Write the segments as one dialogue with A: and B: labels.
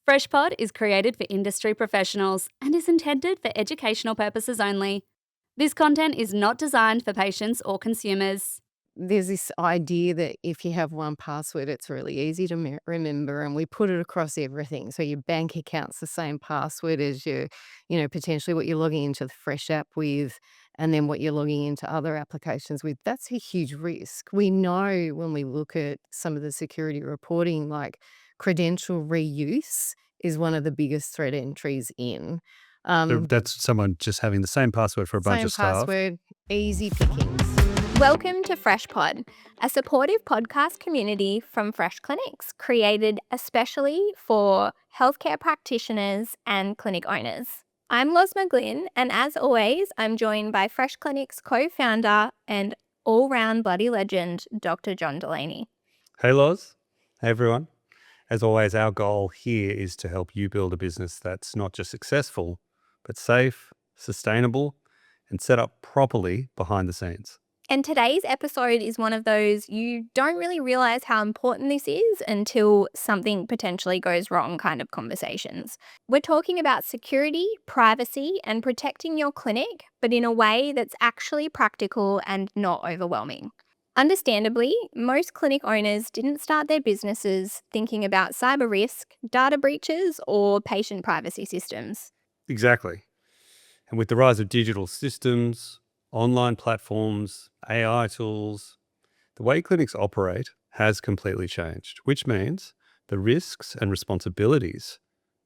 A: FreshPod is created for industry professionals and is intended for educational purposes only. This content is not designed for patients or consumers.
B: There's this idea that if you have one password, it's really easy to remember, and we put it across everything. So your bank account's the same password as potentially what you're logging into the Fresh app with, and then what you're logging into other applications with. That's a huge risk. We know when we look at some of the security reporting, like credential reuse is one of the biggest threat entries in.
C: So that's someone just having the same password for a bunch
B: Same
C: of staff.
B: password, easy pickings.
D: Welcome to FreshPod, a supportive podcast community from Fresh Clinics, created especially for healthcare practitioners and clinic owners. I'm McGlynn, and as always, I'm joined by Fresh Clinics co-founder and all-round bloody legend, Dr. John Delaney.
C: Hey, Loz. Hey, everyone. As always, our goal here is to help you build a business that's not just successful, but safe, sustainable, and set up properly behind the scenes.
D: And today's episode is one of those you don't really realize how important this is until something potentially goes wrong kind of conversations. We're talking about security, privacy, and protecting your clinic, but in a way that's actually practical and not overwhelming. Understandably, most clinic owners didn't start their businesses thinking about cyber risk, data breaches, or patient privacy systems.
C: Exactly. And with the rise of digital systems, online platforms, AI tools, the way clinics operate has completely changed, which means the risks and responsibilities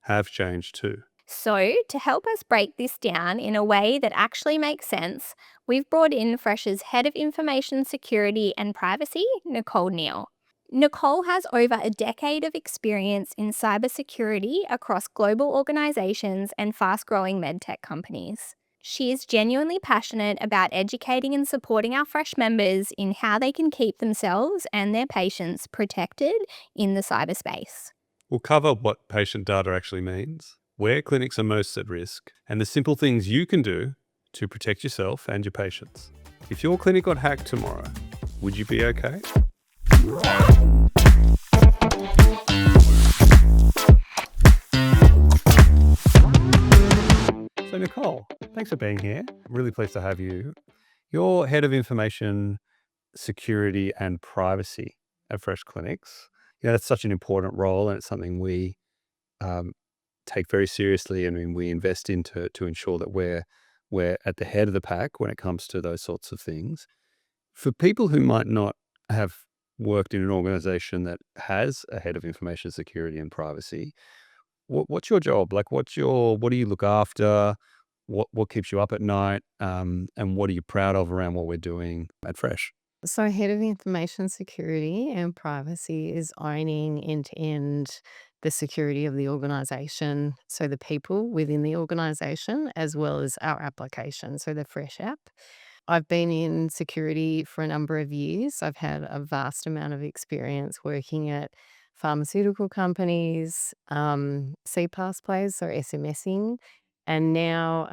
C: have changed too.
D: So, to help us break this down in a way that actually makes sense, we've brought in Fresh's Head of Information Security and Privacy, Nicole Neal. Nicole has over a decade of experience in cybersecurity across global organizations and fast-growing medtech companies. She is genuinely passionate about educating and supporting our Fresh members in how they can keep themselves and their patients protected in the cyberspace.
C: We'll cover what patient data actually means, where clinics are most at risk, and the simple things you can do to protect yourself and your patients. If your clinic got hacked tomorrow, would you be okay? So Nicole, thanks for being here. I'm really pleased to have you. You're Head of Information Security and Privacy at Fresh Clinics. That's such an important role, and it's something we take very seriously. I mean, we invest into to ensure that we're at the head of the pack when it comes to those sorts of things. For people who might not have worked in an organization that has a head of information security and privacy, what's your job? Like, what do you look after? What keeps you up at night? And what are you proud of around what we're doing at Fresh?
B: So, Head of Information Security and Privacy is owning end-to-end the security of the organization. So, the people within the organization, as well as our application, so the Fresh app. I've been in security for a number of years. I've had a vast amount of experience working at pharmaceutical companies, CPaaS players, so SMSing, and now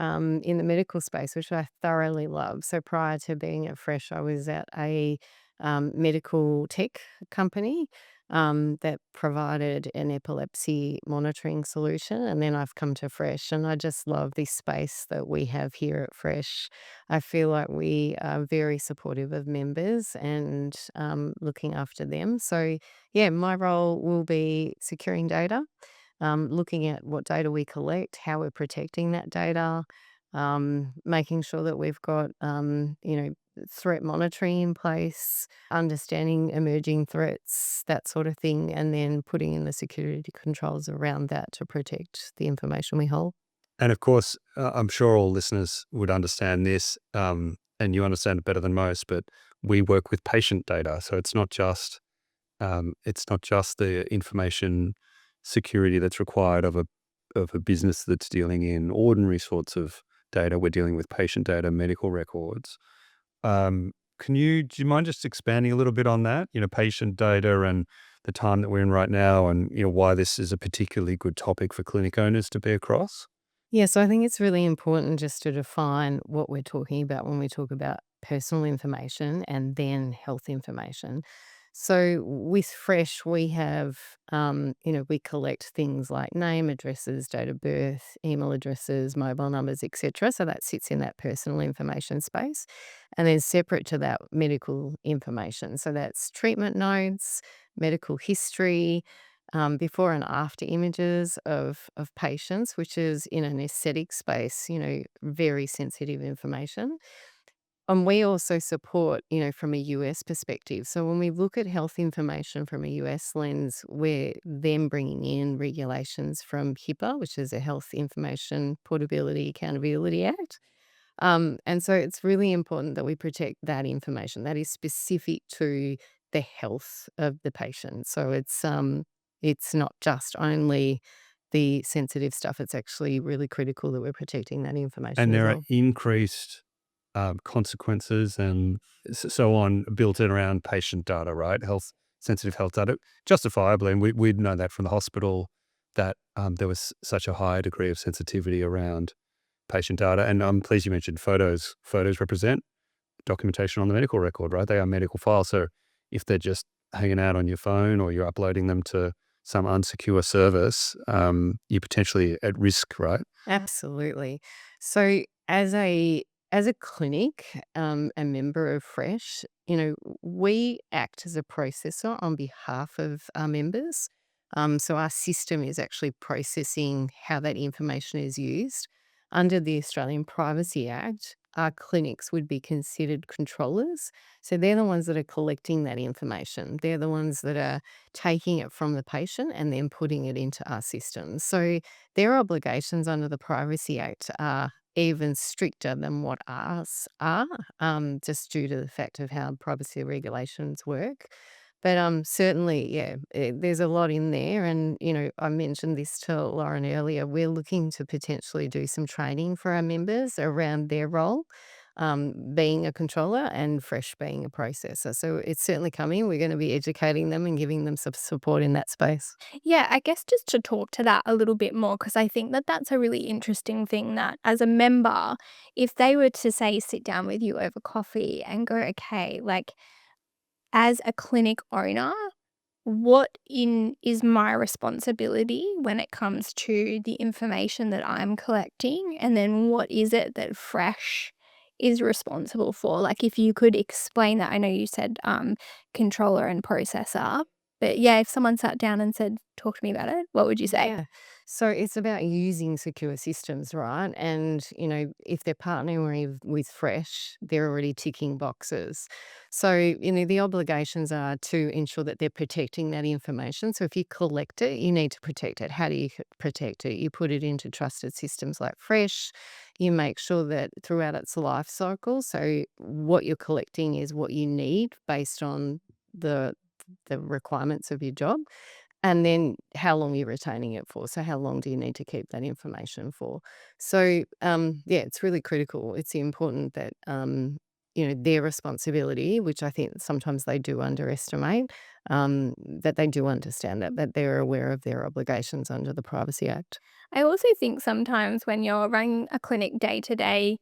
B: in the medical space, which I thoroughly love. So prior to being at Fresh, I was at a medical tech company that provided an epilepsy monitoring solution. And then I've come to Fresh, and I just love this space that we have here at Fresh. I feel like we are very supportive of members and looking after them. So, yeah, my role will be securing data, looking at what data we collect, how we're protecting that data, making sure that we've got, threat monitoring in place, understanding emerging threats, that sort of thing, and then putting in the security controls around that to protect the information we hold.
C: And of course, I'm sure all listeners would understand this, and you understand it better than most, but we work with patient data. So it's not just the information security that's required of a business that's dealing in ordinary sorts of data. We're dealing with patient data, medical records. Do you mind just expanding a little bit on that, patient data and the time that we're in right now, and, why this is a particularly good topic for clinic owners to be across?
B: Yeah, so I think it's really important just to define what we're talking about when we talk about personal information and then health information. So with Fresh, we have, we collect things like name, addresses, date of birth, email addresses, mobile numbers, etc. So that sits in that personal information space. And then separate to that, medical information. So that's treatment notes, medical history, before and after images of patients, which is in an aesthetic space, very sensitive information. And we also support, from a US perspective. So when we look at health information from a US lens, we're then bringing in regulations from HIPAA, which is a Health Information Portability Accountability Act. And so it's really important that we protect that information that is specific to the health of the patient. So it's not just only the sensitive stuff. It's actually really critical that we're protecting that information
C: And
B: as
C: there are
B: well.
C: increased consequences and so on built in around patient data, right? Sensitive health data, justifiably. And we'd know that from the hospital that there was such a high degree of sensitivity around patient data. And I'm pleased you mentioned photos. Photos represent documentation on the medical record, right? They are medical files. So if they're just hanging out on your phone or you're uploading them to some unsecure service, you're potentially at risk, right?
B: Absolutely. So as a clinic, a member of Fresh, we act as a processor on behalf of our members. So our system is actually processing how that information is used. Under the Australian Privacy Act, our clinics would be considered controllers. So they're the ones that are collecting that information. They're the ones that are taking it from the patient and then putting it into our system. So their obligations under the Privacy Act are even stricter than what ours are, just due to the fact of how privacy regulations work. But certainly, yeah, there's a lot in there. And, I mentioned this to Lauren earlier. We're looking to potentially do some training for our members around their role, being a controller and Fresh being a processor. So it's certainly coming. We're going to be educating them and giving them some support in that space.
D: Yeah, I guess just to talk to that a little bit more, because I think that that's a really interesting thing that as a member, if they were to say sit down with you over coffee and go, okay, like as a clinic owner, what in is my responsibility when it comes to the information that I'm collecting? And then what is it that Fresh is responsible for? Like if you could explain that. I know you said controller and processor, but yeah, if someone sat down and said, talk to me about it, what would you say?
B: Yeah. So it's about using secure systems, right? And, if they're partnering with Fresh, they're already ticking boxes. So, the obligations are to ensure that they're protecting that information. So if you collect it, you need to protect it. How do you protect it? You put it into trusted systems like Fresh. You make sure that throughout its life cycle, so what you're collecting is what you need based on the the requirements of your job. And then how long you're retaining it for. So how long do you need to keep that information for? So, yeah, it's really critical. It's important that, their responsibility, which I think sometimes they do underestimate, that they do understand that they're aware of their obligations under the Privacy Act.
D: I also think sometimes when you're running a clinic day to day,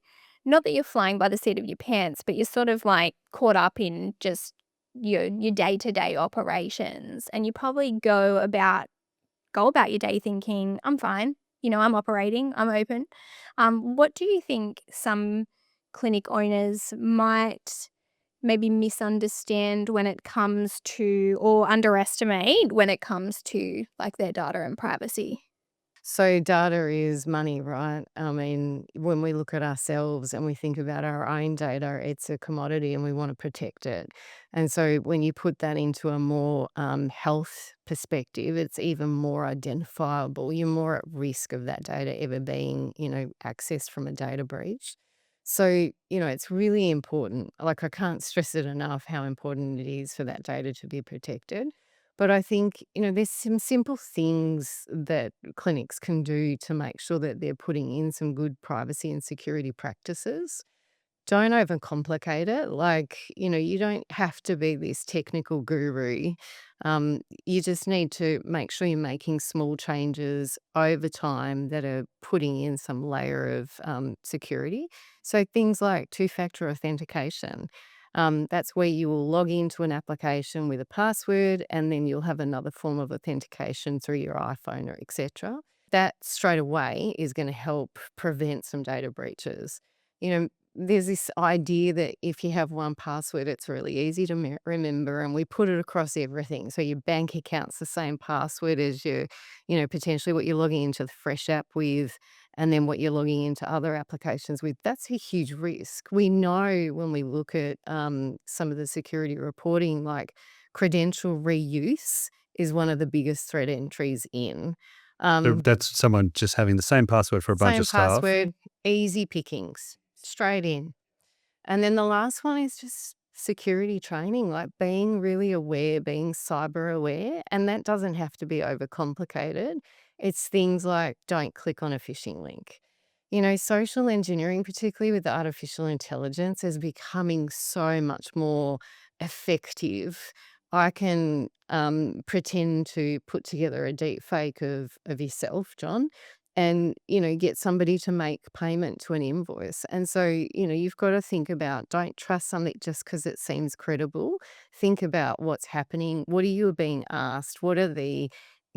D: not that you're flying by the seat of your pants, but you're sort of like caught up in just your day to day operations, and you probably go about your day thinking, I'm fine, I'm operating, I'm open. What do you think some clinic owners might maybe misunderstand when it comes to, or underestimate when it comes to like their data and privacy?
B: So data is money, right? I mean, when we look at ourselves and we think about our own data, it's a commodity and we want to protect it. And so when you put that into a more health perspective, it's even more identifiable. You're more at risk of that data ever being, accessed from a data breach. So, it's really important. Like, I can't stress it enough how important it is for that data to be protected. But I think, there's some simple things that clinics can do to make sure that they're putting in some good privacy and security practices. Don't overcomplicate it. Like, you don't have to be this technical guru. You just need to make sure you're making small changes over time that are putting in some layer of security. So things like two-factor authentication. That's where you will log into an application with a password, and then you'll have another form of authentication through your iPhone or etc. That straight away is going to help prevent some data breaches. You know, there's this idea that if you have one password, it's really easy to remember, and we put it across everything. So your bank account's the same password as your, potentially what you're logging into the Fresh app with, and then what you're logging into other applications with. That's a huge risk. We know when we look at some of the security reporting, like credential reuse is one of the biggest threat entries in.
C: So that's someone just having the same password for a bunch
B: Same
C: of stuff.
B: password, easy pickings, straight in. And then the last one is just security training, like being really aware, being cyber aware. And that doesn't have to be overcomplicated. It's things like don't click on a phishing link. Social engineering, particularly with artificial intelligence, is becoming so much more effective. I can pretend to put together a deep fake of yourself, John, and get somebody to make payment to an invoice. And so you've got to think about, don't trust something just because it seems credible. Think about what's happening. What are you being asked? What are the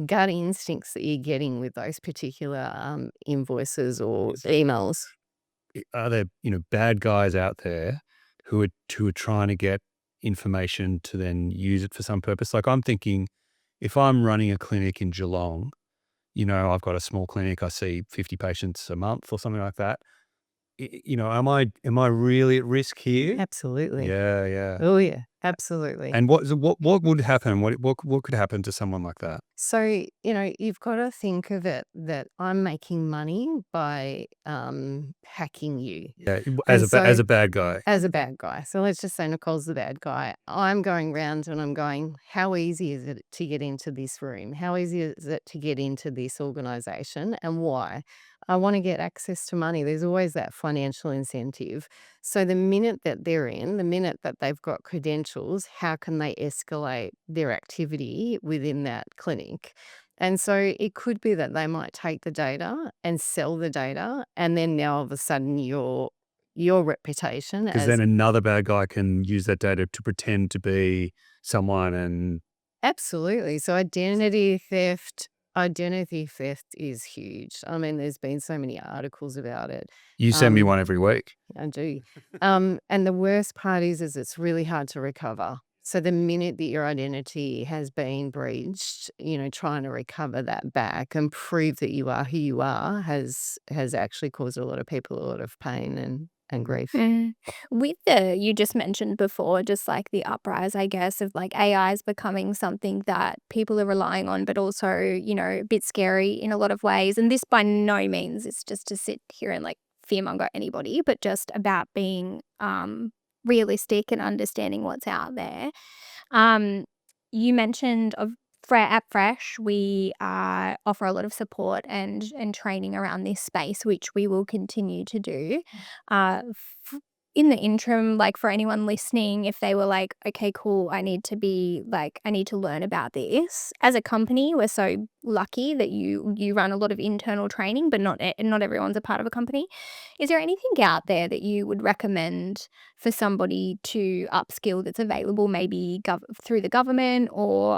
B: gut instincts that you're getting with those particular invoices or emails?
C: Are there, bad guys out there who are trying to get information to then use it for some purpose? Like, I'm thinking, if I'm running a clinic in Geelong, I've got a small clinic, I see 50 patients a month or something like that. Am I really at risk here?
B: Absolutely.
C: Yeah.
B: Oh yeah, absolutely.
C: And what would happen? What could happen to someone like that?
B: So, you've got to think of it that I'm making money by hacking you.
C: Yeah,
B: And
C: as a bad guy.
B: as a bad guy. So let's just say Nicole's the bad guy. I'm going round and I'm going, how easy is it to get into this room? How easy is it to get into this organization, and why? I want to get access to money. There's always that financial incentive. So the minute that they're in, the minute that they've got credentials, how can they escalate their activity within that clinic? And so it could be that they might take the data and sell the data, and then now all of a sudden your reputation
C: Because
B: as
C: then another bad guy can use that data to pretend to be someone and
B: absolutely. So identity theft is huge. I mean, there's been so many articles about it.
C: you send me one every week.
B: I do. And the worst part is it's really hard to recover. So the minute that your identity has been breached, trying to recover that back and prove that you are who you are has actually caused a lot of people a lot of pain and grief.
D: With you just mentioned before, just like the uprise, I guess, of like AI is becoming something that people are relying on, but also, a bit scary in a lot of ways. And this by no means is just to sit here and like fearmonger anybody, but just about being realistic and understanding what's out there. Um, you mentioned at Fresh, we offer a lot of support and training around this space, which we will continue to do. In the interim, like for anyone listening, if they were like, okay, cool, I need to learn about this. As a company, we're so lucky that you run a lot of internal training, but not everyone's a part of a company. Is there anything out there that you would recommend for somebody to upskill that's available, maybe through the government or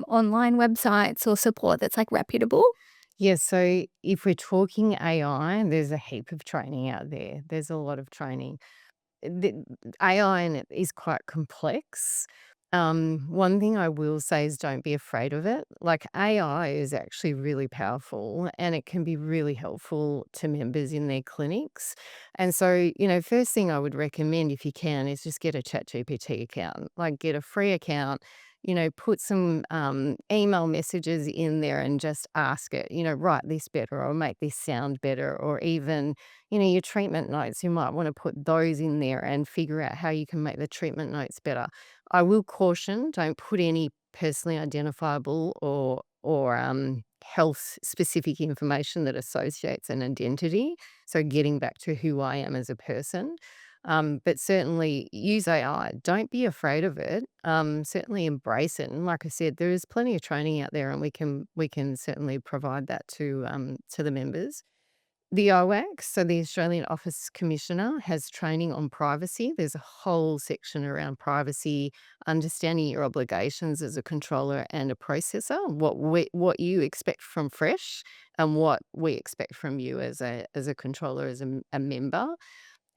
D: online websites or support that's like reputable?
B: Yes, so if we're talking AI, there's a heap of training out there. There's a lot of training. The AI in it is quite complex. One thing I will say is don't be afraid of it. Like AI is actually really powerful and it can be really helpful to members in their clinics. And so, first thing I would recommend if you can is just get a ChatGPT account, like get a free account. Put some email messages in there and just ask it, write this better or make this sound better, or even your treatment notes, you might want to put those in there and figure out how you can make the treatment notes better. I will caution, don't put any personally identifiable or health specific information that associates an identity. So getting back to who I am as a person. But certainly use AI. Don't be afraid of it. Certainly embrace it. And like I said, there is plenty of training out there, and we can certainly provide that to the members. The OAC, so the Australian Office Commissioner, has training on privacy. There's a whole section around privacy, understanding your obligations as a controller and a processor, what you expect from Fresh, and what we expect from you as a controller, as a member.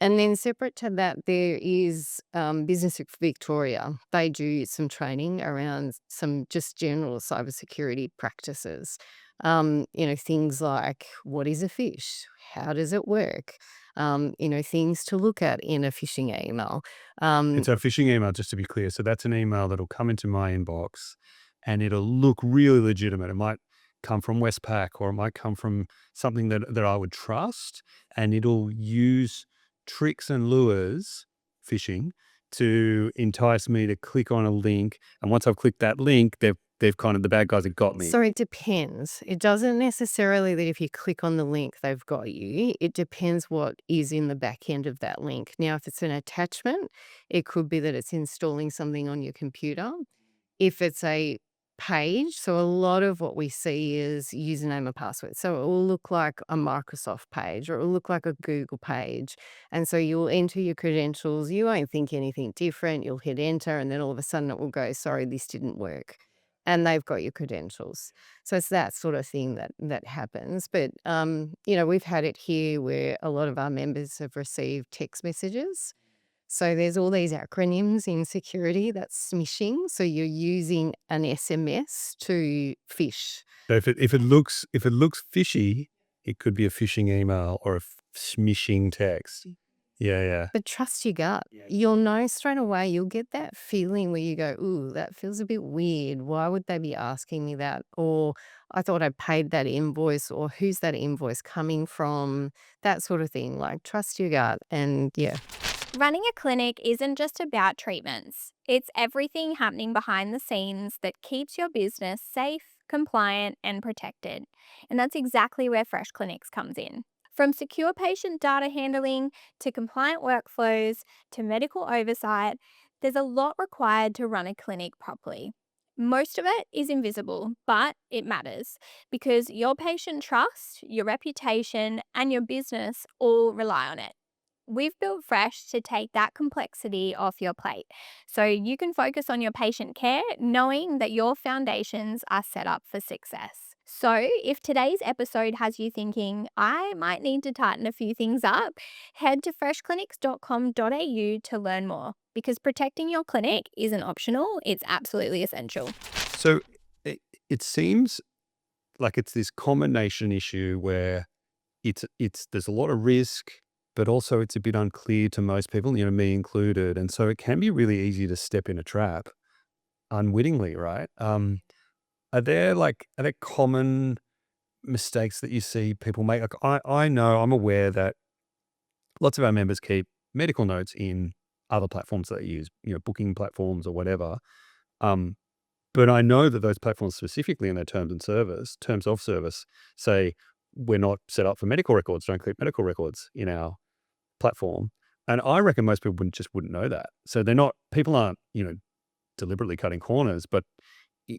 B: And then separate to that, there is Business Victoria. They do some training around some just general cybersecurity practices. Things like, what is a phish? How does it work? Things to look at in a phishing email.
C: And so a phishing email, just to be clear, so that's an email that'll come into my inbox and it'll look really legitimate. It might come from Westpac or it might come from something that I would trust, and it'll use tricks and lures, phishing, to entice me to click on a link. And once I've clicked that link, they've kind of, the bad guys have got me.
B: So it depends. It doesn't necessarily that if you click on the link, they've got you. It depends what is in the back end of that link. Now, if it's an attachment, it could be that it's installing something on your computer. If it's a page, so a lot of what we see is username and password. So it will look like a Microsoft page or it will look like a Google page. And so you'll enter your credentials. You won't think anything different. You'll hit enter and then all of a sudden it will go, sorry, this didn't work. And they've got your credentials. So it's that sort of thing that happens. But, we've had it here where a lot of our members have received text messages. So there's all these acronyms in security, that's smishing. So you're using an SMS to phish.
C: So if it looks fishy, it could be a phishing email or a smishing text. Yeah.
B: But trust your gut. You'll know straight away. You'll get that feeling where you go, ooh, that feels a bit weird. Why would they be asking me that? Or I thought I paid that invoice, or who's that invoice coming from? That sort of thing. Like, trust your gut. And yeah.
D: Running a clinic isn't just about treatments. It's everything happening behind the scenes that keeps your business safe, compliant, and protected. And that's exactly where Fresh Clinics comes in. From secure patient data handling to compliant workflows to medical oversight, there's a lot required to run a clinic properly. Most of it is invisible, but it matters because your patient trust, your reputation, and your business all rely on it. We've built Fresh to take that complexity off your plate so you can focus on your patient care, knowing that your foundations are set up for success. So, if today's episode has you thinking, I might need to tighten a few things up, head to freshclinics.com.au to learn more, because protecting your clinic isn't optional, it's absolutely essential.
C: So it seems like it's this combination issue where it's there's a lot of risk, but also it's a bit unclear to most people, me included. And so it can be really easy to step in a trap unwittingly, right? Are there common mistakes that you see people make? Like I know, I'm aware that lots of our members keep medical notes in other platforms that they use, booking platforms or whatever. But I know that those platforms specifically in their terms of service say we're not set up for medical records, don't keep medical records in our platform. And I reckon most people wouldn't know that. So people aren't, deliberately cutting corners, but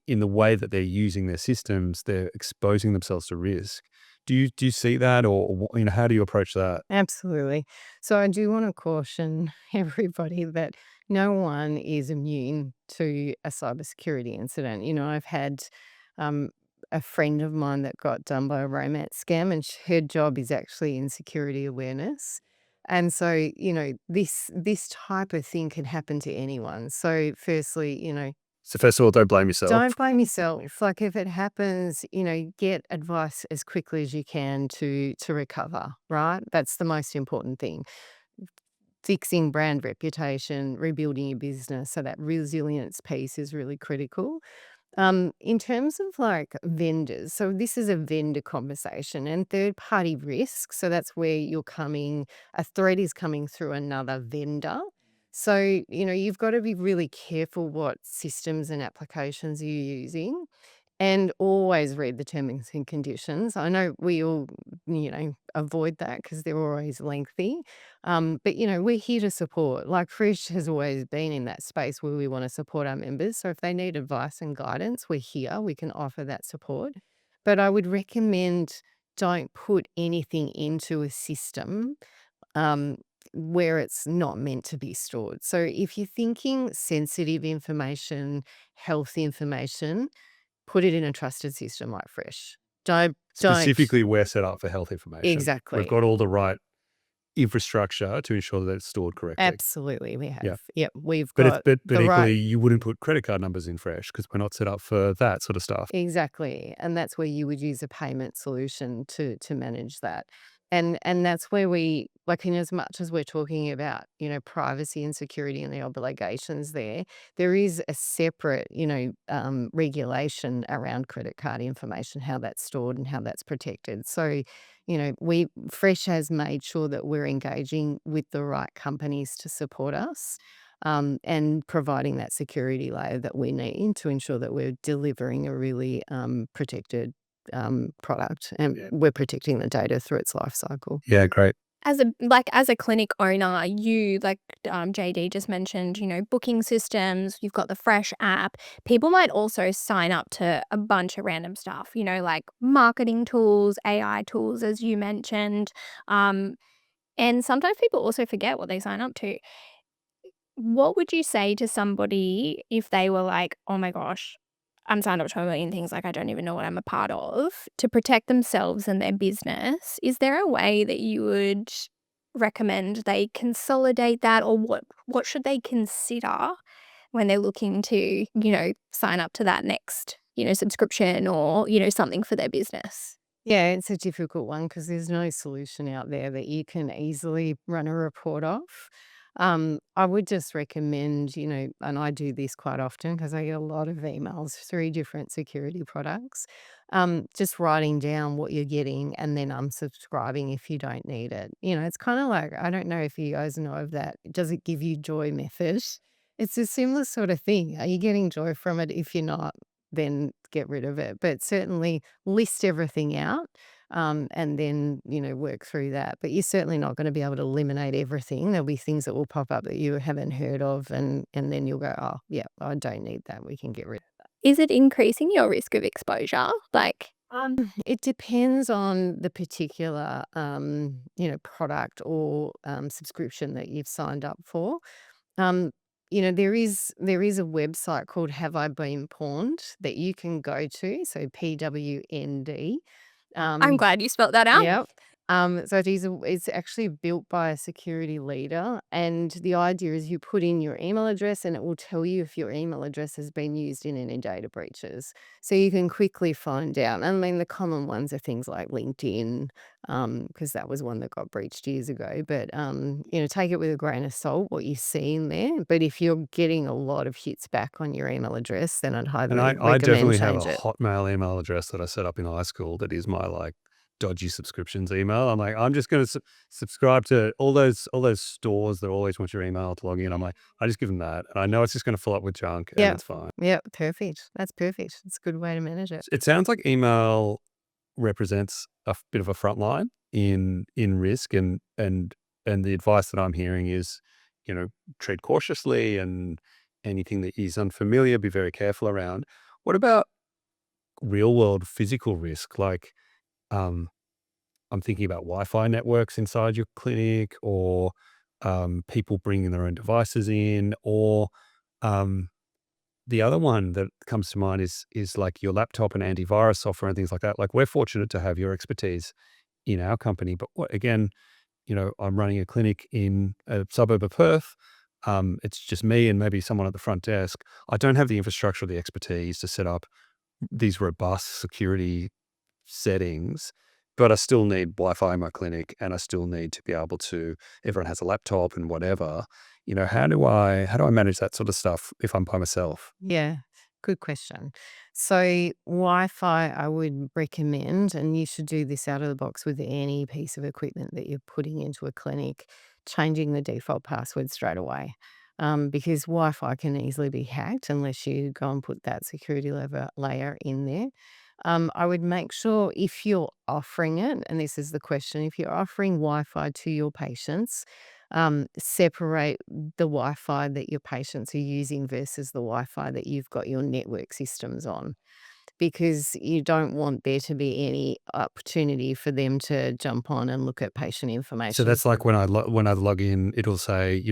C: in the way that they're using their systems, they're exposing themselves to risk. Do you see that, or how do you approach that?
B: Absolutely. So I do want to caution everybody that no one is immune to a cybersecurity incident. I've had a friend of mine that got done by a romance scam, and her job is actually in security awareness. And so, this type of thing can happen to anyone. So firstly,
C: So first of all, don't blame yourself.
B: don't blame yourself. Like, if it happens, get advice as quickly as you can to recover, right? That's the most important thing. Fixing brand reputation, rebuilding your business. So that resilience piece is really critical. In terms of like vendors, so this is a vendor conversation, and third party risk. So that's where a threat is coming through another vendor. So, you've got to be really careful what systems and applications you're using, and always read the terms and conditions. I know we all, avoid that because they're always lengthy. But, we're here to support. Like, Fresh has always been in that space where we want to support our members. So if they need advice and guidance, we're here. We can offer that support. But I would recommend don't put anything into a system um, where it's not meant to be stored. So if you're thinking sensitive information, health information, put it in a trusted system like Fresh. Don't
C: Specifically, we're set up for health information.
B: exactly.
C: We've got all the right infrastructure to ensure that it's stored correctly.
B: Absolutely, we have.
C: Yeah.
B: Yep, we've
C: But
B: got
C: but
B: the
C: equally,
B: right.
C: you wouldn't put credit card numbers in Fresh because we're not set up for that sort of stuff.
B: Exactly, and that's where you would use a payment solution to manage that. And that's where we like, in as much as we're talking about, privacy and security and the obligations there is a separate, regulation around credit card information, how that's stored and how that's protected. So, we Fresh has made sure that we're engaging with the right companies to support us and providing that security layer that we need to ensure that we're delivering a really protected product and
C: Yeah.
B: we're protecting the data through its life cycle.
C: Yeah, great.
D: As a clinic owner, you JD just mentioned, booking systems, you've got the Fresh app. People might also sign up to a bunch of random stuff, like marketing tools, AI tools, as you mentioned. And sometimes people also forget what they sign up to. What would you say to somebody if they were like, oh my gosh, I'm signed up to a million things, like I don't even know what I'm a part of, to protect themselves and their business? Is there a way that you would recommend they consolidate that, or what should they consider when they're looking to, sign up to that next, subscription or, something for their business?
B: Yeah, it's a difficult one because there's no solution out there that you can easily run a report off. I would just recommend, and I do this quite often because I get a lot of emails through different security products, just writing down what you're getting and then unsubscribing if you don't need it. It's kind of like, I don't know if you guys know of that. Does it give you joy method? It's a similar sort of thing. Are you getting joy from it? If you're not, then get rid of it. But certainly list everything out and then, work through that. But you're certainly not going to be able to eliminate everything. There'll be things that will pop up that you haven't heard of. And then you'll go, oh, yeah, I don't need that. We can get rid of that.
D: Is it increasing your risk of exposure?
B: It depends on the particular, product or subscription that you've signed up for. Um, there is a website called Have I Been Pawned that you can go to. So PWND.
D: I'm glad you spelt that out.
B: Yep. So it's actually built by a security leader, and the idea is you put in your email address, and it will tell you if your email address has been used in any data breaches. So you can quickly find out. I mean, the common ones are things like LinkedIn, because that was one that got breached years ago. But take it with a grain of salt what you see in there. But if you're getting a lot of hits back on your email address, then I'd highly
C: And I
B: recommend
C: definitely have a
B: change it.
C: Hotmail email address that I set up in high school that is my dodgy subscriptions email. I'm like, I'm just going to subscribe to all those stores that always want your email to log in. I'm like, I just give them that, and I know it's just going to fill up with junk, and
B: Yeah.
C: it's fine.
B: Yeah, perfect. That's perfect. It's a good way to manage it.
C: It sounds like email represents a bit of a front line in risk, and the advice that I'm hearing is, tread cautiously, and anything that is unfamiliar, be very careful around. What about real world physical risk? Like, um, I'm thinking about Wi-Fi networks inside your clinic, or people bringing their own devices in, or um, the other one that comes to mind is like your laptop and antivirus software and things like that. Like, we're fortunate to have your expertise in our company, but again, I'm running a clinic in a suburb of Perth. It's just me and maybe someone at the front desk. I don't have the infrastructure or the expertise to set up these robust security settings, but I still need Wi-Fi in my clinic, and I still need to be able to, everyone has a laptop and whatever, how do I manage that sort of stuff if I'm by myself?
B: Yeah, good question. So Wi-Fi, I would recommend, and you should do this out of the box with any piece of equipment that you're putting into a clinic, changing the default password straight away. Because Wi-Fi can easily be hacked unless you go and put that security layer in there. I would make sure if you're offering it, and this is the question, if you're offering Wi-Fi to your patients, separate the Wi-Fi that your patients are using versus the Wi-Fi that you've got your network systems on. because you don't want there to be any opportunity for them to jump on and look at patient information.
C: So that's like when I log in, it'll say,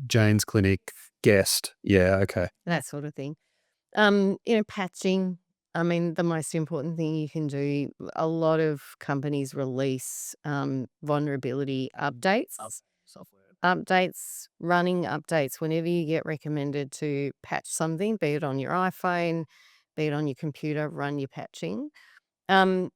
C: Jane's clinic guest. Yeah, okay.
B: That sort of thing. Patching. I mean, the most important thing you can do, a lot of companies release vulnerability updates. Running updates whenever you get recommended to patch something, be it on your iPhone, be it on your computer, run your patching. When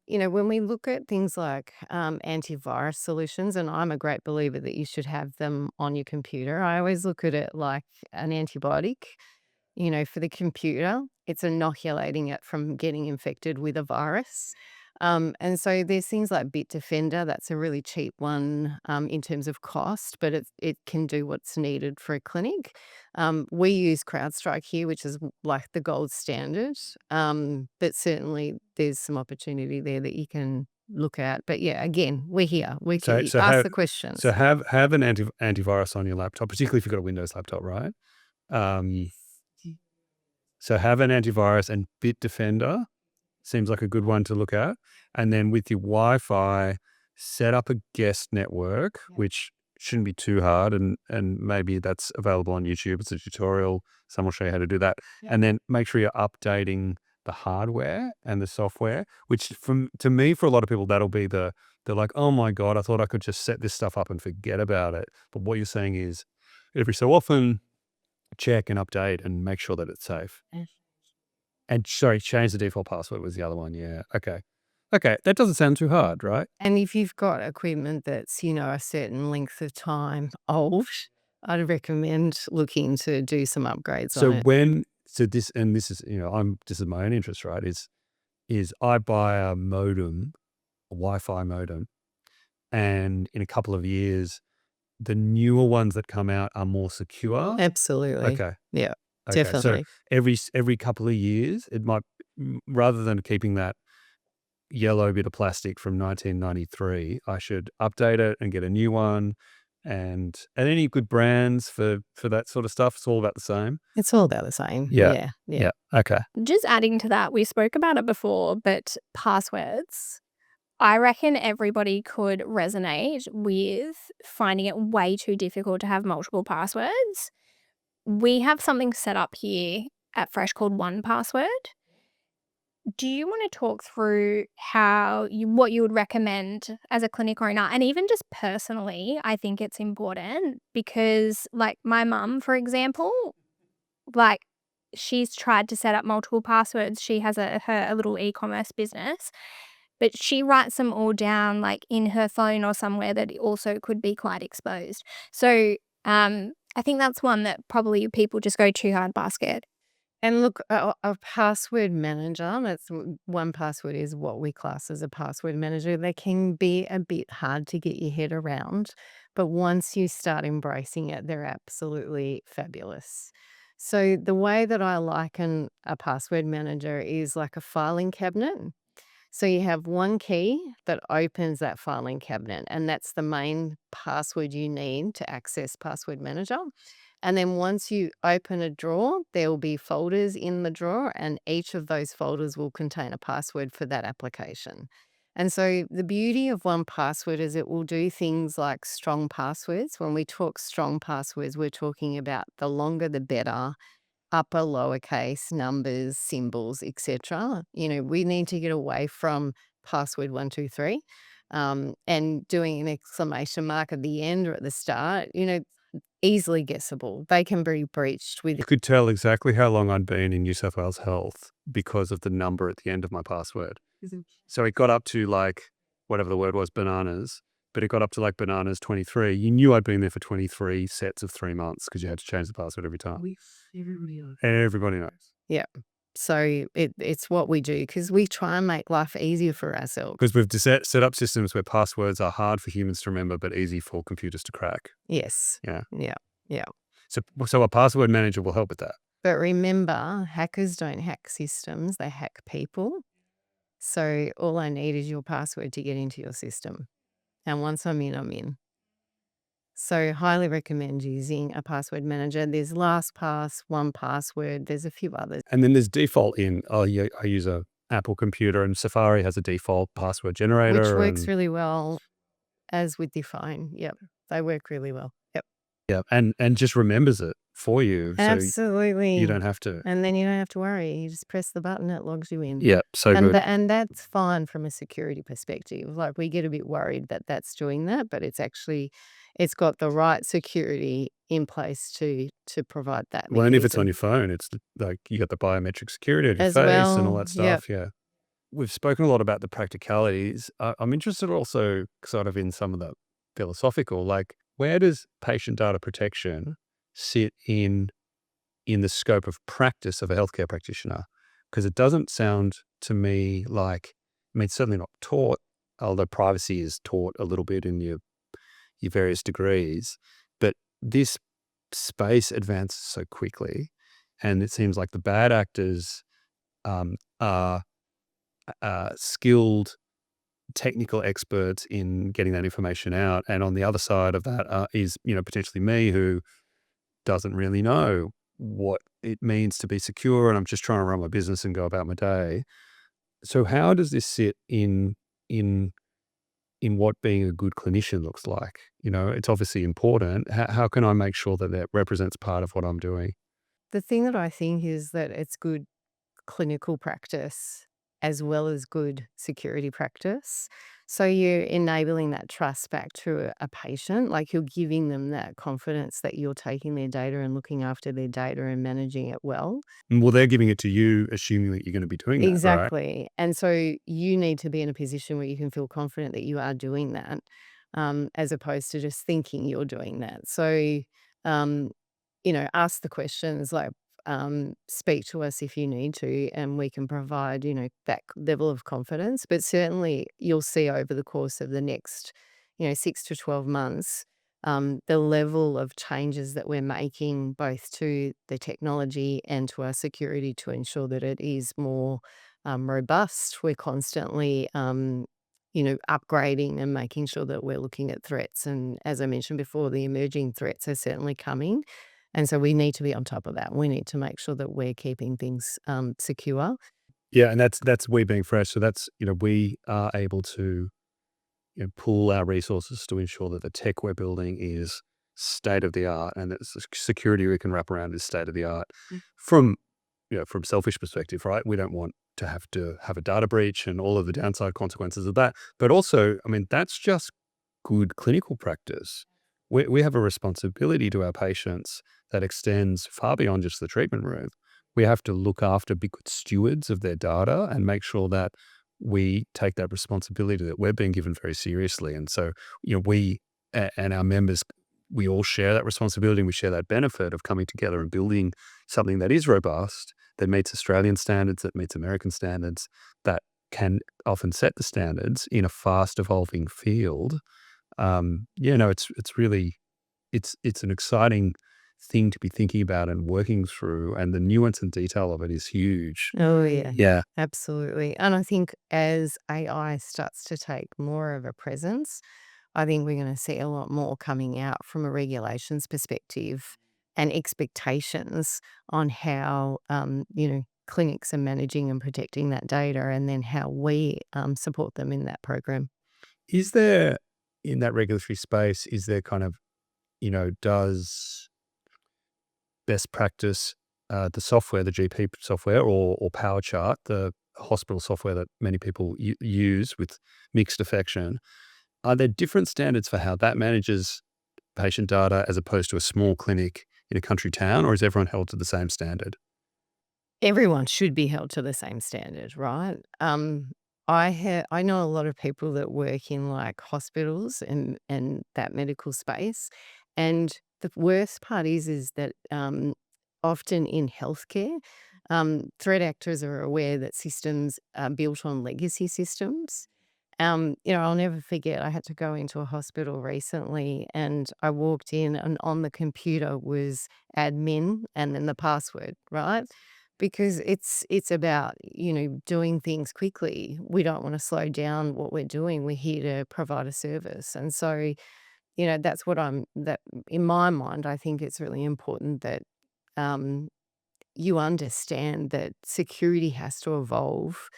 B: we look at things like antivirus solutions, and I'm a great believer that you should have them on your computer, I always look at it like an antibiotic. For the computer, it's inoculating it from getting infected with a virus. And so there's things like Bitdefender. That's a really cheap one in terms of cost, but it can do what's needed for a clinic. We use CrowdStrike here, which is like the gold standard. But certainly there's some opportunity there that you can look at. But yeah, again, we're here. We can ask the questions.
C: So have an antivirus on your laptop, particularly if you've got a Windows laptop, right? So have an antivirus, and Bitdefender seems like a good one to look at. And then with your Wi-Fi, set up a guest network, which shouldn't be too hard. And maybe that's available on YouTube. It's a tutorial. Someone will show you how to do that. Yeah. And then make sure you're updating the hardware and the software, which to me, for a lot of people, that'll be they're like, oh my God, I thought I could just set this stuff up and forget about it. But what you're saying is every so often, check and update and make sure that it's safe. And change the default password was the other one. Yeah. Okay. That doesn't sound too hard, right?
B: And if you've got equipment that's, a certain length of time old, I'd recommend looking to do some upgrades on it.
C: This is, this is my own interest, right? Is I buy a modem, a Wi-Fi modem, and in a couple of years, the newer ones that come out are more secure.
B: Absolutely.
C: Okay.
B: Yeah,
C: okay.
B: definitely.
C: So every couple of years, it might, rather than keeping that yellow bit of plastic from 1993, I should update it and get a new one. And any good brands for that sort of stuff, it's all about the same.
B: It's all about the same.
C: Yeah. Okay.
D: Just adding to that, we spoke about it before, but passwords. I reckon everybody could resonate with finding it way too difficult to have multiple passwords. We have something set up here at Fresh called 1Password. Do you want to talk through what you would recommend as a clinic owner? And even just personally, I think it's important because like my mum, for example, like she's tried to set up multiple passwords. She has a little e-commerce business. But she writes them all down like in her phone or somewhere that also could be quite exposed. So I think that's one that probably people just go too hard basket.
B: And look, a password manager, 1Password is what we class as a password manager. They can be a bit hard to get your head around, but once you start embracing it, they're absolutely fabulous. So the way that I liken a password manager is like a filing cabinet. So you have one key that opens that filing cabinet, and that's the main password you need to access Password Manager. And then once you open a drawer, there will be folders in the drawer, and each of those folders will contain a password for that application. And so the beauty of 1Password is it will do things like strong passwords. When we talk strong passwords, we're talking about the longer the better. Upper, lowercase, numbers, symbols, etc. We need to get away from password 123 and doing an exclamation mark at the end or at the start, easily guessable. They can be breached with.
C: You could tell exactly how long I'd been in New South Wales Health because of the number at the end of my password. So it got up to like, whatever the word was, bananas. But it got up to like bananas 23. You knew I'd been there for 23 sets of 3 months because you had to change the password every time. Everybody knows.
B: Yeah. So it's what we do because we try and make life easier for ourselves.
C: Because we've set up systems where passwords are hard for humans to remember but easy for computers to crack.
B: Yes. Yeah.
C: So a password manager will help with that.
B: But remember, hackers don't hack systems, they hack people. So all I need is your password to get into your system. And once I'm in, I'm in. So highly recommend using a password manager. There's LastPass, 1Password, there's a few others.
C: And then there's default in, I use a Apple computer, and Safari has a default password
B: Which
C: generator,
B: works
C: and
B: really well, as with your phone. Yep, they work really well. Yep.
C: yeah, and just remembers it for you, so you
B: Absolutely.
C: don't have to.
B: And then you don't have to worry. You just press the button, it logs you in.
C: Yeah, so good.
B: And that's fine from a security perspective. Like, we get a bit worried that that's doing that, but it's got the right security in place to provide that
C: Well, and if it's on
B: mechanism
C: your phone, it's like you got the biometric security on your
B: as
C: face and all
B: well.
C: that
B: Yep.
C: stuff. Yeah. We've spoken a lot about the practicalities. I'm interested also sort of in some of the philosophical, like where does patient data protection sit in the scope of practice of a healthcare practitioner? Because it doesn't sound to me like, I mean, it's certainly not taught, although privacy is taught a little bit in your various degrees, but this space advances so quickly, and it seems like the bad actors are skilled technical experts in getting that information out, and on the other side of that is potentially me, who doesn't really know what it means to be secure, and I'm just trying to run my business and go about my day. So how does this sit in what being a good clinician looks like? It's obviously important. How can I make sure that that represents part of what I'm doing?
B: The thing that I think is that it's good clinical practice as well as good security practice. So you're enabling that trust back to a patient, like you're giving them that confidence that you're taking their data and looking after their data and managing it well.
C: Well, they're giving it to you, assuming that you're going to be doing that, right?
B: Exactly. And so you need to be in a position where you can feel confident that you are doing that, as opposed to just thinking you're doing that. So, um, ask the questions like, speak to us if you need to, and we can provide, that level of confidence. But certainly you'll see over the course of the next, 6 to 12 months, the level of changes that we're making both to the technology and to our security to ensure that it is more robust. We're constantly, upgrading and making sure that we're looking at threats. And as I mentioned before, the emerging threats are certainly coming. And so we need to be on top of that. We need to make sure that we're keeping things secure.
C: Yeah, and that's we being fresh. So that's we are able to pool our resources to ensure that the tech we're building is state of the art, and that the security we can wrap around is state of the art. From from selfish perspective, right? We don't want to have a data breach and all of the downside consequences of that. But also, I mean, that's just good clinical practice. We have a responsibility to our patients that extends far beyond just the treatment room. We have to look after, be good stewards of their data and make sure that we take that responsibility that we're being given very seriously. And so, we and our members, we all share that responsibility, and we share that benefit of coming together and building something that is robust, that meets Australian standards, that meets American standards, that can often set the standards in a fast evolving field. It's really, it's an exciting thing to be thinking about and working through, and the nuance and detail of it is huge.
B: Oh, yeah.
C: Yeah.
B: Absolutely. And I think as AI starts to take more of a presence, I think we're going to see a lot more coming out from a regulations perspective and expectations on how, clinics are managing and protecting that data, and then how we support them in that program.
C: Is there, in that regulatory space, is there kind of, does best practice, the software, the GP software, or PowerChart, the hospital software that many people use with mixed affection, are there different standards for how that manages patient data as opposed to a small clinic in a country town, or is everyone held to the same standard?
B: Everyone should be held to the same standard, right? I know a lot of people that work in like hospitals and that medical space, and the worst part is that often in healthcare, threat actors are aware that systems are built on legacy systems. I'll never forget, I had to go into a hospital recently, and I walked in, and on the computer was admin and then the password, right? Because it's about, doing things quickly. We don't want to slow down what we're doing. We're here to provide a service. And so, that's that in my mind, I think it's really important that um, you understand that security has to evolve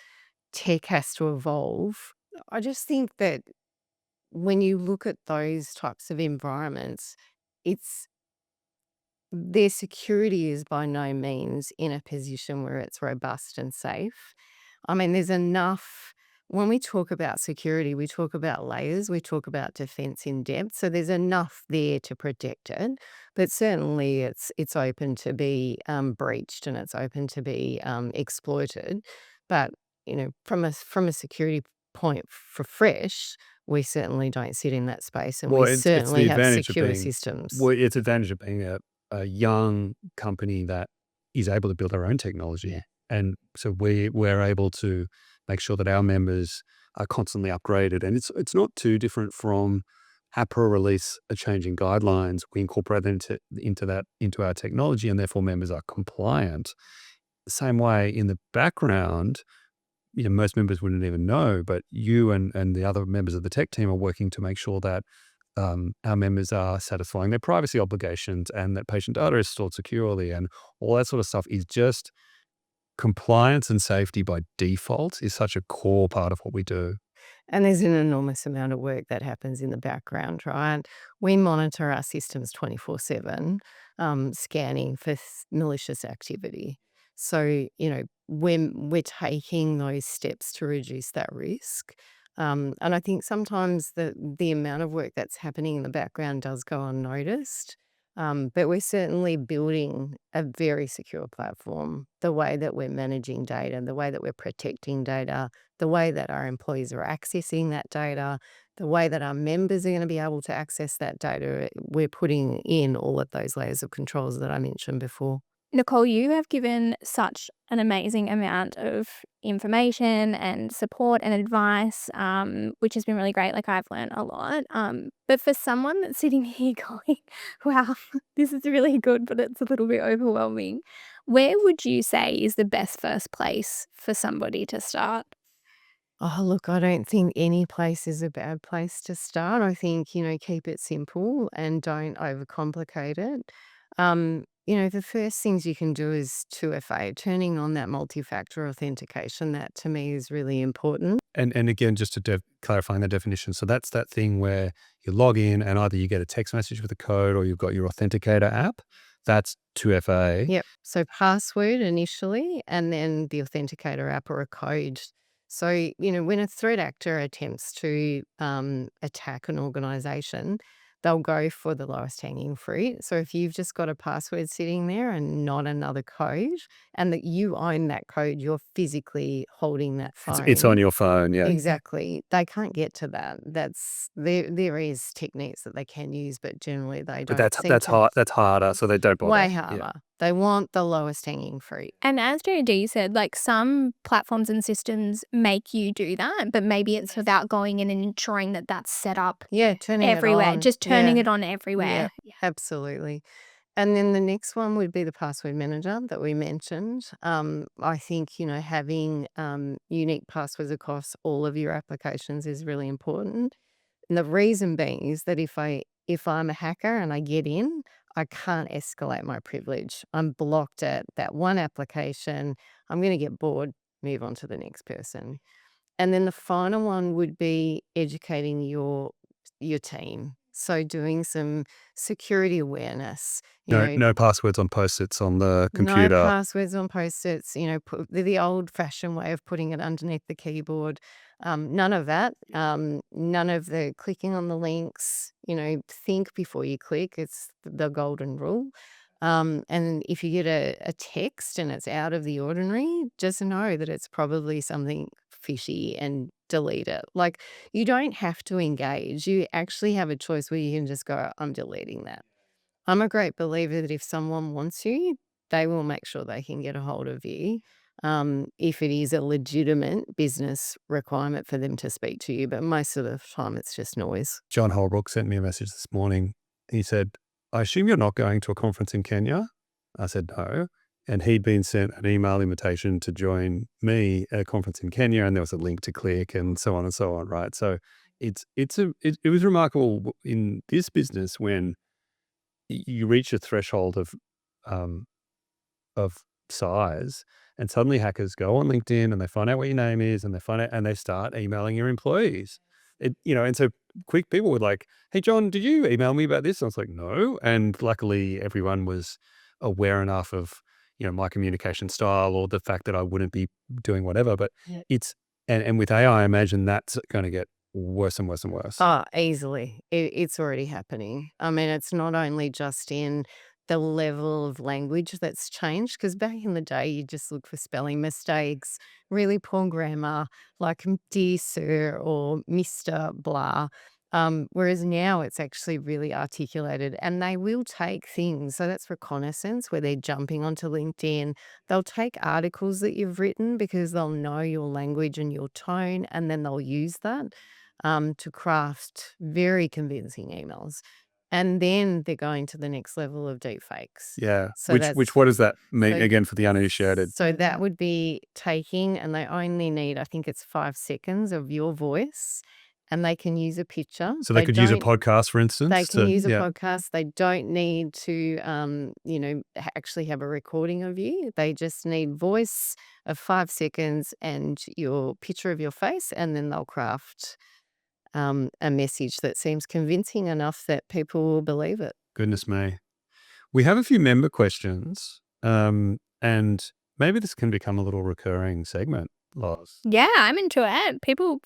B: tech has to evolve. I just think that when you look at those types of environments, it's their security is by no means in a position where it's robust and safe. I mean, there's enough. When we talk about security, we talk about layers, we talk about defense in depth. So there's enough there to protect it, but certainly it's open to be breached and it's open to be exploited. But from a security point for Fresh, we certainly don't sit in that space, and
C: Well,
B: we
C: it's
B: certainly
C: the
B: have
C: advantage of
B: secure
C: being
B: systems.
C: it's advantage of being a young company that is able to build their own technology.
B: Yeah.
C: And so we're able to make sure that our members are constantly upgraded. And it's not too different from APRA release a changing guidelines. We incorporate that into our technology, and therefore members are compliant. The same way in the background, most members wouldn't even know, but you and the other members of the tech team are working to make sure that our members are satisfying their privacy obligations and that patient data is stored securely, and all that sort of stuff is just compliance and safety by default is such a core part of what we do.
B: And there's an enormous amount of work that happens in the background, right? We monitor our systems 24/7, scanning for malicious activity. So, when we're taking those steps to reduce that risk. And I think sometimes the amount of work that's happening in the background does go unnoticed. But we're certainly building a very secure platform. The way that we're managing data, the way that we're protecting data, the way that our employees are accessing that data, the way that our members are going to be able to access that data, we're putting in all of those layers of controls that I mentioned before.
D: Nicole, you have given such an amazing amount of information and support and advice, which has been really great. Like, I've learned a lot. But for someone that's sitting here going, wow, this is really good, but it's a little bit overwhelming, where would you say is the best first place for somebody to start?
B: Oh, look, I don't think any place is a bad place to start. I think, keep it simple and don't overcomplicate it. The first things you can do is 2FA, turning on that multi-factor authentication. That to me is really important.
C: And again, just to clarifying the definition. So that's that thing where you log in and either you get a text message with a code or you've got your authenticator app. That's 2FA.
B: Yep. So password initially, and then the authenticator app or a code. So, when a threat actor attempts to attack an organization, they'll go for the lowest hanging fruit. So if you've just got a password sitting there and not another code, and that you own that code, you're physically holding that
C: It's on
B: phone.
C: your phone, yeah.
B: Exactly. They can't get to that. There is techniques that they can use, but generally they
C: But
B: don't seem
C: that's
B: to.
C: hard. That's harder, so they don't bother.
B: Way
C: Yeah.
B: harder. They want the lowest hanging fruit.
D: And as JD said, like, some platforms and systems make you do that, but maybe it's without going in and ensuring that that's set up
B: Yeah, turning it
D: everywhere,
B: on.
D: just turning
B: Yeah,
D: it on everywhere.
B: absolutely. And then the next one would be the password manager that we mentioned. I think, having unique passwords across all of your applications is really important. And the reason being is that if I'm a hacker and I get in, I can't escalate my privilege. I'm blocked at that one application. I'm going to get bored, move on to the next person. And then the final one would be educating your team. So doing some security awareness,
C: No passwords on Post-its on the
B: no
C: computer.
B: passwords on Post-its, put the old-fashioned way of putting it underneath the keyboard. None of that. None of the clicking on the links. Think before you click. It's the golden rule. And if you get a text and it's out of the ordinary, just know that it's probably something fishy and delete it. Like, you don't have to engage. You actually have a choice where you can just go, I'm deleting that. I'm a great believer that if someone wants you, they will make sure they can get a hold of you. If it is a legitimate business requirement for them to speak to you, but most of the time it's just noise.
C: John Holbrook sent me a message this morning. He said, I assume you're not going to a conference in Kenya? I said, no. And he'd been sent an email invitation to join me at a conference in Kenya, and there was a link to click and so on, right? So it was remarkable in this business when you reach a threshold of size And suddenly hackers go on LinkedIn and they find out what your name is and they start emailing your employees. And so quick people were like, "Hey, John, did you email me about this?" And I was like, "No." And luckily everyone was aware enough of, my communication style or the fact that I wouldn't be doing whatever. But
B: Yeah.
C: and with AI, I imagine that's going to get worse and worse and worse.
B: Oh, easily. It's already happening. I mean, it's not only just in the level of language that's changed, because back in the day, you just look for spelling mistakes, really poor grammar, like dear sir or Mr. blah. Whereas now it's actually really articulated and they will take things. So that's reconnaissance where they're jumping onto LinkedIn. They'll take articles that you've written because they'll know your language and your tone, and then they'll use that to craft very convincing emails. And then they're going to the next level of deepfakes.
C: Yeah.
B: So
C: What does that mean
B: so-
C: again for the uninitiated?
B: So that would be taking, and they only need, I think it's 5 seconds of your voice, and they can use a picture.
C: So they could use a
B: don't-
C: podcast, for instance.
B: They can use a
C: yeah.
B: podcast. They don't need to, actually have a recording of you. They just need voice of 5 seconds and your picture of your face, and then they'll craft a message that seems convincing enough that people will believe it.
C: Goodness me. We have a few member questions, and maybe this can become a little recurring segment, Loz.
D: Yeah, I'm into it. People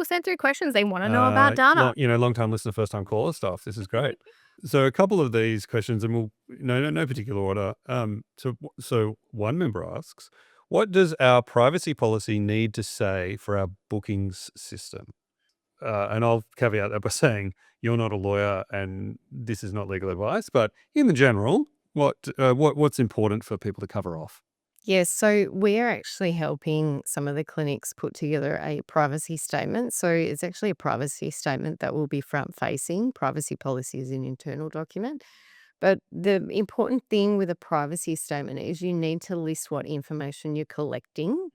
D: send through questions they want to know about data.
C: Long-time listener, first-time caller stuff. This is great. So a couple of these questions, and no particular order. So one member asks, what does our privacy policy need to say for our bookings system? And I'll caveat that by saying you're not a lawyer and this is not legal advice, but in the general, what's important for people to cover off?
B: Yes, so we're actually helping some of the clinics put together a privacy statement. So it's actually a privacy statement that will be front facing. Privacy policy is an internal document. But the important thing with a privacy statement is you need to list what information you're collecting.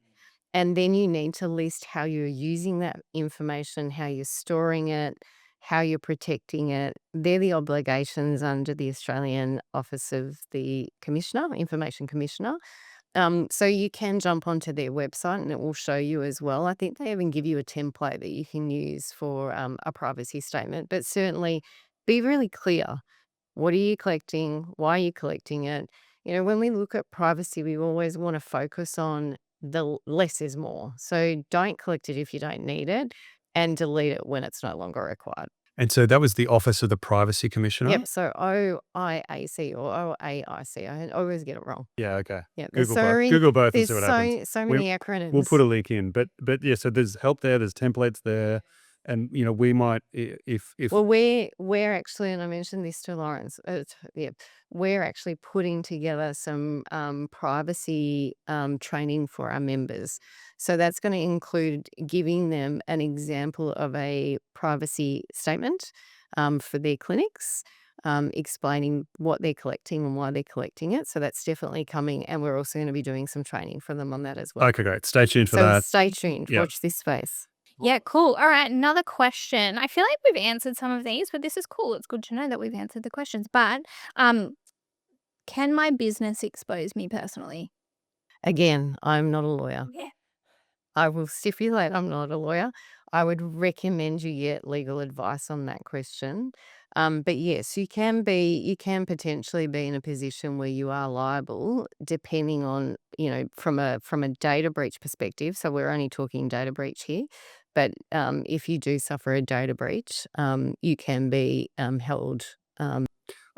B: And then you need to list how you're using that information, how you're storing it, how you're protecting it. They're the obligations under the Australian Office of the Commissioner, Information Commissioner. So you can jump onto their website and it will show you as well. I think they even give you a template that you can use for a privacy statement. But certainly be really clear. What are you collecting? Why are you collecting it? When we look at privacy, we always want to focus on the less is more. So don't collect it if you don't need it and delete it when it's no longer required.
C: And so that was the Office of the Privacy Commissioner?
B: Yep. So OIAC or OAIC. I always get it wrong.
C: Yeah, okay.
B: Yeah.
C: Google both and
B: There's
C: see what happens.
B: so many acronyms.
C: We'll put a link in. But yeah, so there's help there, there's templates there. And we might if
B: Well, we're actually, and I mentioned this to Lawrence. We're actually putting together some privacy training for our members. So that's going to include giving them an example of a privacy statement for their clinics, explaining what they're collecting and why they're collecting it. So that's definitely coming, and we're also going to be doing some training for them on that as well.
C: Okay, great. Stay tuned for
B: So
C: that.
B: stay tuned.
C: Yep.
B: Watch this space.
D: Yeah, cool. All right, another question. I feel like we've answered some of these, but this is cool. It's good to know that we've answered the questions. But can my business expose me personally?
B: Again, I'm not a lawyer.
D: Yeah.
B: I will stipulate I'm not a lawyer. I would recommend you get legal advice on that question. But yes, you can potentially be in a position where you are liable, depending on, from a data breach perspective. So we're only talking data breach here. But if you do suffer a data breach, you can be held.
C: And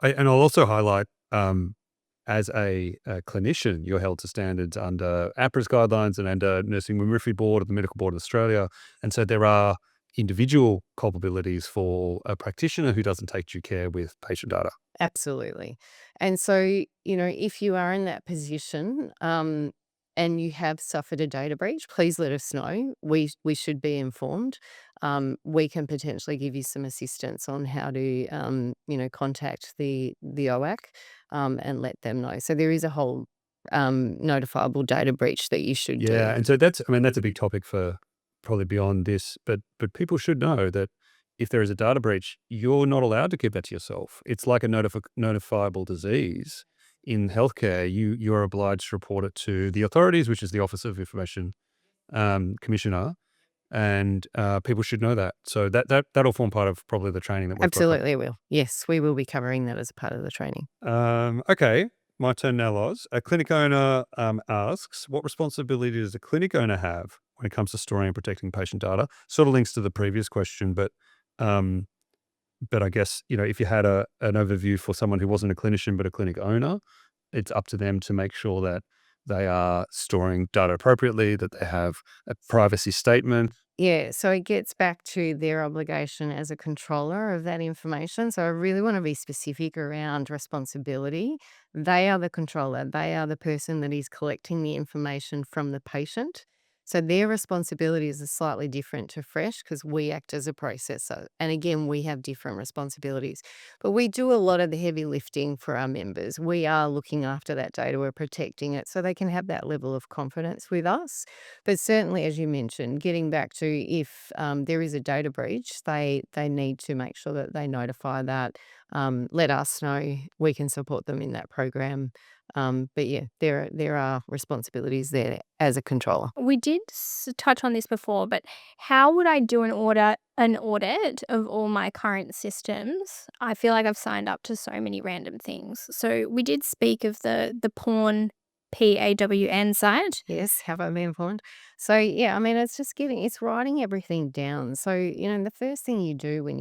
C: I'll also highlight, as a clinician, you're held to standards under APRA's guidelines and under Nursing Midwifery Board of the Medical Board of Australia. And so there are individual culpabilities for a practitioner who doesn't take due care with patient data.
B: Absolutely. And so, if you are in that position and you have suffered a data breach, please let us know. We should be informed. We can potentially give you some assistance on how to, contact the OAC and let them know. So there is a whole notifiable data breach that you should do.
C: Yeah, and so that's a big topic for probably beyond this, but people should know that if there is a data breach, you're not allowed to keep that to yourself. It's like a notifiable disease. in healthcare, you're obliged to report it to the authorities, which is the Office of Information Commissioner, and people should know that. So that'll form part of probably the training that we've got.
B: Absolutely will. Yes, we will be covering that as a part of the training.
C: Okay, my turn now, Loz. A clinic owner asks, what responsibility does a clinic owner have when it comes to storing and protecting patient data? Sort of links to the previous question, but I guess, if you had an overview for someone who wasn't a clinician but a clinic owner, it's up to them to make sure that they are storing data appropriately, that they have a privacy statement.
B: Yeah, so it gets back to their obligation as a controller of that information. So I really want to be specific around responsibility. They are the controller. They are the person that is collecting the information from the patient. So their responsibilities are slightly different to Fresh because we act as a processor. And again, we have different responsibilities. But we do a lot of the heavy lifting for our members. We are looking after that data. We're protecting it so they can have that level of confidence with us. But certainly, as you mentioned, getting back to if there is a data breach, they need to make sure that they notify that, let us know. We can support them in that program. But yeah, there are responsibilities there as a controller.
D: We did touch on this before, but how would I do an audit of all my current systems? I feel like I've signed up to so many random things. So we did speak of the porn PAWN site.
B: Yes, have I been informed? So yeah, I mean, it's writing everything down. So the first thing you do when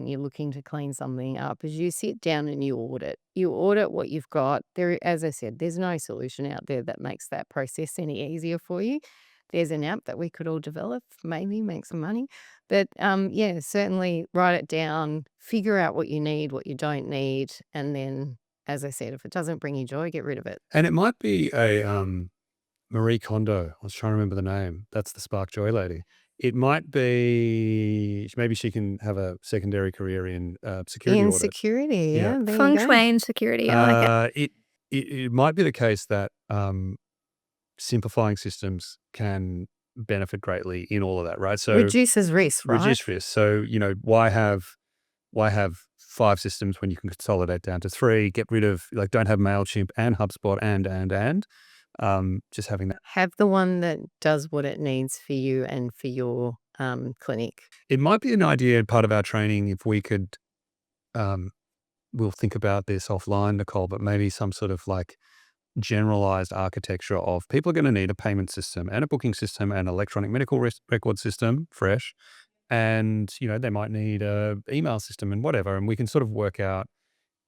B: you're looking to clean something up is you sit down and you audit. You audit what you've got. There, as I said, there's no solution out there that makes that process any easier for you. There's an app that we could all develop, maybe make some money. But yeah, certainly write it down, figure out what you need, what you don't need, and then, as I said, if it doesn't bring you joy, get rid of it.
C: And it might be a Marie Kondo. I was trying to remember the name. That's the Spark Joy lady. It might be, maybe she can have a secondary career in security
B: In
C: audit.
B: security,
C: Yeah.
B: yeah, there you
D: Feng
B: go.
D: Shui and security. I like it.
C: It might be the case that simplifying systems can benefit greatly in all of that, right? So
B: Reduces risk, right?
C: reduce risk. So, why have 5 systems when you can consolidate down to 3? Get rid of, don't have MailChimp and HubSpot and just having that.
B: Have the one that does what it needs for you and for your clinic.
C: It might be an idea, part of our training, if we could, we'll think about this offline, Nicole, but maybe some sort of generalized architecture of people are going to need a payment system and a booking system and electronic medical record system, Fresh. And, they might need a email system and whatever. And we can sort of work out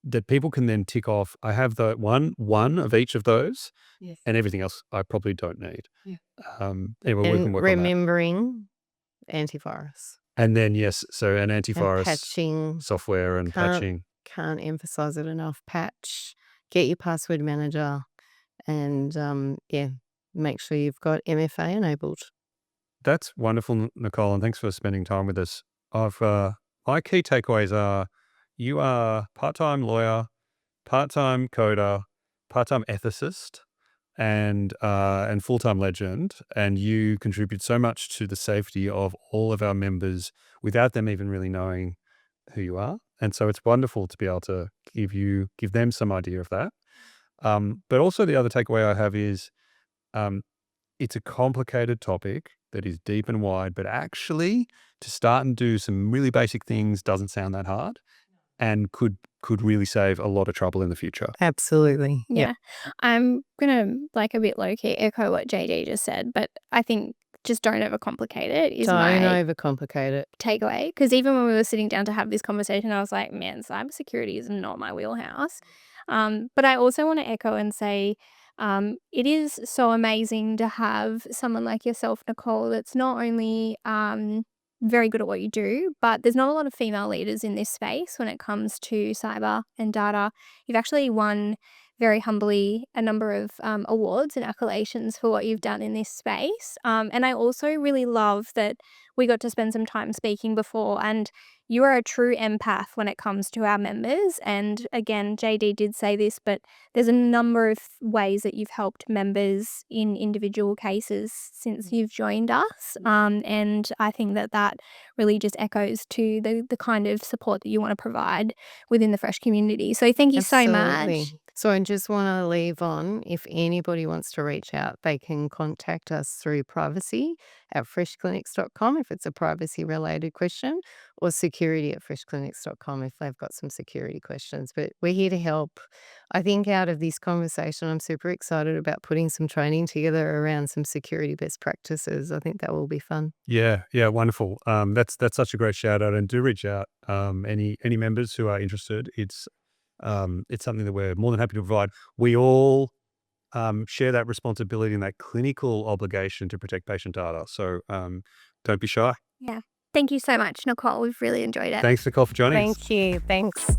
C: that people can then tick off, I have the one of each of those.
B: Yes.
C: And everything else I probably don't need.
B: Yeah.
C: Anyway, we can
B: And
C: work on that.
B: remembering antivirus.
C: And then, yes, so an
B: And
C: antivirus
B: patching.
C: software and patching.
B: Can't emphasize it enough. Patch. Get your password manager. And yeah, make sure you've got MFA enabled.
C: That's wonderful, Nicole, and thanks for spending time with us. My key takeaways are you are part-time lawyer, part-time coder, part-time ethicist, and full-time legend, and you contribute so much to the safety of all of our members without them even really knowing who you are. And so it's wonderful to be able to give them some idea of that. But also the other takeaway I have is it's a complicated topic that is deep and wide, but actually to start and do some really basic things doesn't sound that hard and could really save a lot of trouble in the future.
B: Absolutely.
D: Yeah. I'm going to, a bit low-key echo what JD just said, but I think just don't overcomplicate it is
B: Don't
D: my
B: overcomplicate it.
D: takeaway. Because even when we were sitting down to have this conversation, I was like, man, cybersecurity is not my wheelhouse. But I also want to echo and say it is so amazing to have someone like yourself, Nicole, that's not only very good at what you do, but there's not a lot of female leaders in this space when it comes to cyber and data. You've actually won very humbly a number of awards and accolades for what you've done in this space. And I also really love that we got to spend some time speaking before, and you are a true empath when it comes to our members. And again, JD did say this, but there's a number of ways that you've helped members in individual cases since you've joined us. And I think that really just echoes to the kind of support that you want to provide within the Fresh community. So thank you so much.
B: Absolutely. So I just want to leave on, if anybody wants to reach out, they can contact us through privacy@freshclinics.com if it's a privacy related question, or security@freshclinics.com if they've got some security questions. But we're here to help. I think out of this conversation, I'm super excited about putting some training together around some security best practices. I think that will be fun.
C: Yeah, wonderful. That's such a great shout out, and do reach out. Any members who are interested, it's something that we're more than happy to provide. We all share that responsibility and that clinical obligation to protect patient data. So don't be shy.
D: Yeah. Thank you so much, Nicole. We've really enjoyed it.
C: Thanks, Nicole, for joining us.
B: Thank you. Thanks.